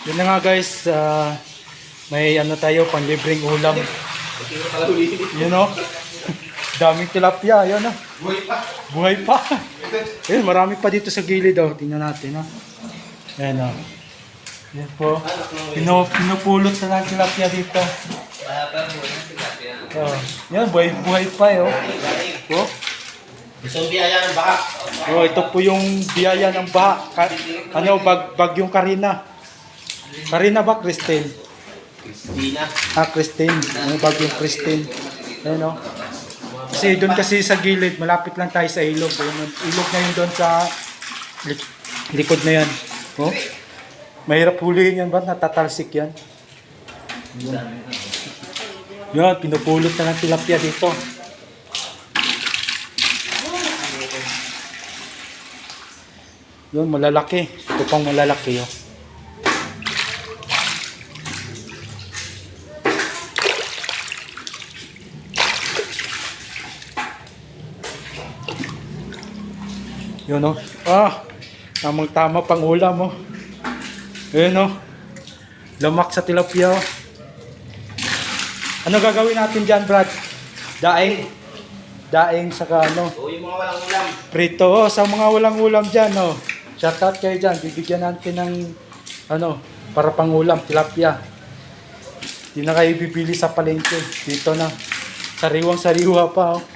Yun na nga guys, may ano tayo, panlibreng ulam. You know? Daming tilapia, yun o. Buhay pa. Buhay pa. Ayun, marami pa dito sa gilid o. Tingnan natin o. Ayan o. Yan po. Pinupulot na ng tilapia dito. Oh. Yan, buhay pa o. Oh. Gusto yung biyaya ng baha. Oh, ito po yung biyaya ng baha. Bagyong Karina. Karina ba, Christine? Christina. Christine. Bagyong Christine. Ayan o. Kasi doon kasi sa gilid, malapit lang tayo sa ilog. Ilog na yun doon sa likod na yan. Oh? Mahirap hulihin yan ba? Natatalsik yan. Yan, pinupulot na ng tilapia dito. Yun, malalaki. Ito pang malalaki yun. Yun o. Tamang-tama pang ulam o. Yun o. Lamak sa tilapia o. Ano gagawin natin dyan, Brad? Daing? Daing saka ano? O, yung mga walang ulam. Prito o. Sa mga walang ulam dyan o. Shoutout kayo dyan. Bibigyan natin ng ano, para pang ulam, tilapia. Hindi na kayo bibili sa palengke. Dito na. Sariwang-sariwa pa o.